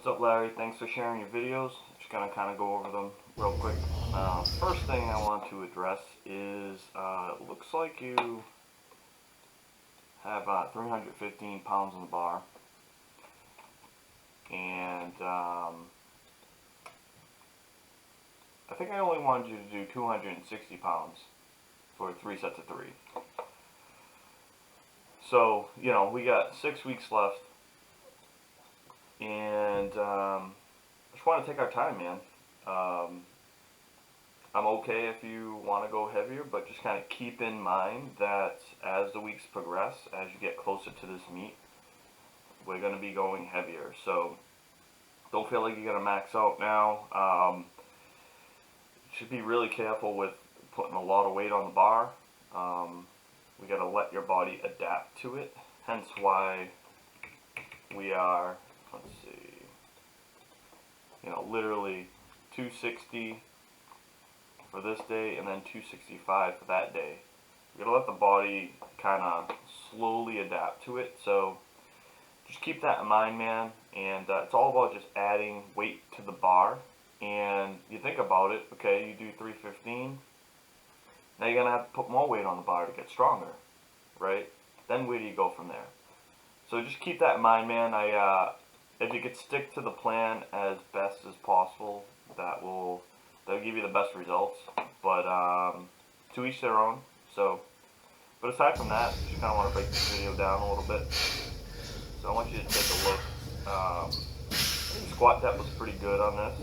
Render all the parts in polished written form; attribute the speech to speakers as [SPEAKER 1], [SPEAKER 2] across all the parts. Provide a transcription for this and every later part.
[SPEAKER 1] What's up, Larry? Thanks for sharing your videos. Just gonna kind of go over them real quick. First thing I want to address is it looks like you have 315 pounds on the bar, and I think I only wanted you to do 260 pounds for 3 sets of 3. So, you know, we got 6 weeks left, and just want to take our time, man. I'm okay if you want to go heavier, but just kind of keep in mind that as the weeks progress, as you get closer to this meet, we're going to be going heavier. So don't feel like you're going to max out now. Should be really careful with putting a lot of weight on the bar. We got to let your body adapt to it. Hence why we are, let's see, you know, literally 260 for this day and then 265 for that day. We gotta let the body kind of slowly adapt to it. So just keep that in mind, man. And it's all about just adding weight to the bar. And you think about it, okay, you do 315. Now you're gonna have to put more weight on the bar to get stronger, right? Then where do you go from there? So just keep that in mind, man. If you could stick to the plan as best as possible, that'll give you the best results. But to each their own. So, but aside from that, just kind of want to break this video down a little bit. So I want you to take a look. I think squat depth was pretty good on this.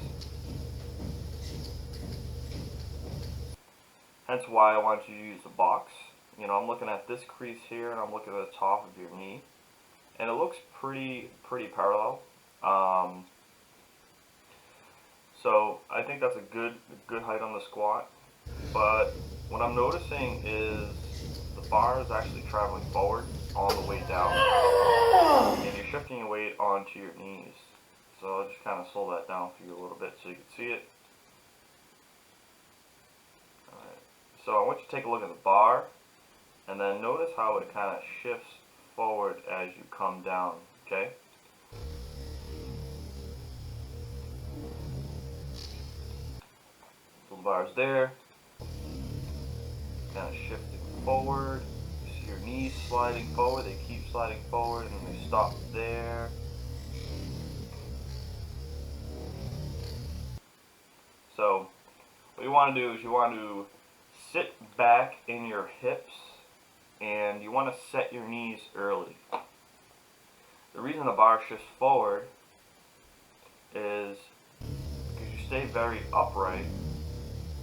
[SPEAKER 1] Hence why I want you to use the box. You know, I'm looking at this crease here, and I'm looking at the top of your knee, and it looks pretty parallel. So I think that's a good height on the squat. But what I'm noticing is the bar is actually traveling forward on the way down, and you're shifting your weight onto your knees. So I'll just kind of slow that down for you a little bit so you can see it. Alright. So I want you to take a look at the bar, and then notice how it kind of shifts forward as you come down, okay? So the bar's there, kind of shifting forward. You see your knees sliding forward, they keep sliding forward, and then they stop there. So what you want to do is you want to sit back in your hips, and you want to set your knees early. The reason the bar shifts forward is because you stay very upright.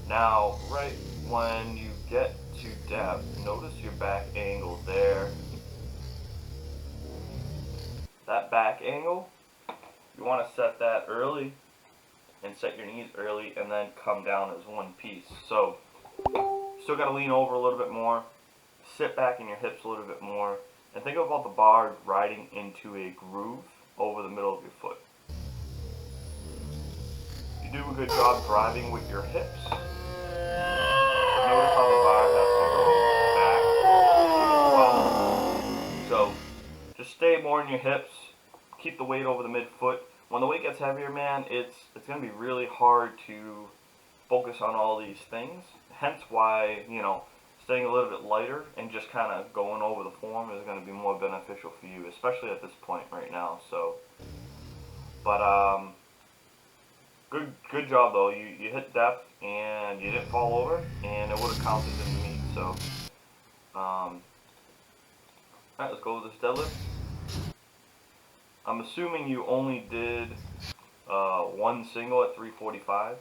[SPEAKER 1] Now, right when you get to depth, notice your back angle there. That back angle, you want to set that early, and set your knees early, and then come down as one piece. So, still got to lean over a little bit more, sit back in your hips a little bit more, and think about the bar riding into a groove over the middle of your foot. You do a good job driving with your hips. Notice how the bar has to go back as well. So, just stay more in your hips, keep the weight over the midfoot. When the weight gets heavier, man, it's going to be really hard to focus on all these things. Hence why, you know, staying a little bit lighter and just kind of going over the form is going to be more beneficial for you, especially at this point right now. So, but good job though. You hit depth and you didn't fall over, and it would have counted in the meet. So, alright, let's go with this deadlift. I'm assuming you only did one single at 345.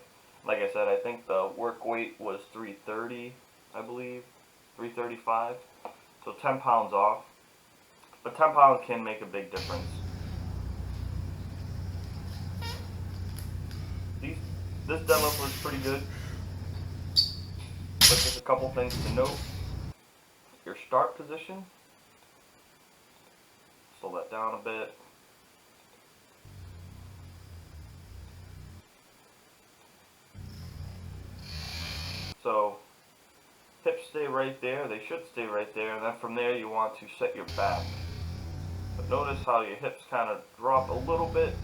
[SPEAKER 1] Like I said, I think the work weight was 330, I believe, 335. So 10 pounds off. But 10 pounds can make a big difference. This deadlift was pretty good. But just a couple things to note. Your start position. Slow that down a bit. So, hips stay right there, they should stay right there, and then from there you want to set your back. But notice how your hips kind of drop a little bit,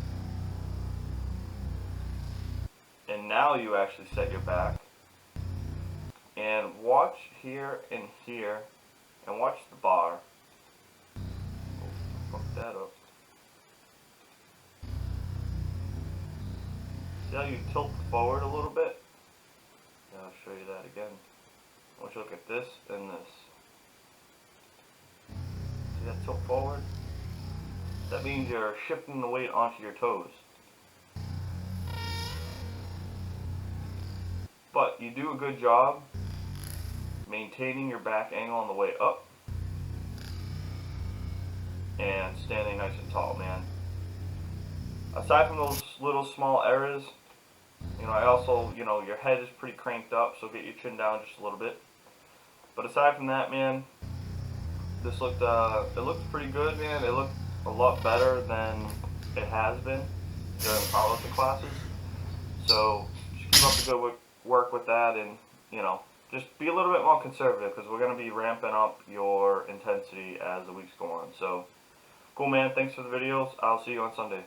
[SPEAKER 1] now you actually set your back. And watch here and here, and watch the bar. Fuck that up. See how you tilt forward a little bit? Yeah, I'll show you that again. I want you to look at this and this. See that tilt forward? That means you're shifting the weight onto your toes. But you do a good job maintaining your back angle on the way up and standing nice and tall, man. Aside from those little small errors, you know, I also, you know, your head is pretty cranked up, so get your chin down just a little bit. But aside from that, man, this looked, it looked pretty good, man. It looked a lot better than it has been during powerlifting classes. So just keep up the good work with that, and, you know, just be a little bit more conservative, because we're going to be ramping up your intensity as the weeks go on. So, cool, man. Thanks for the videos. I'll see you on Sunday.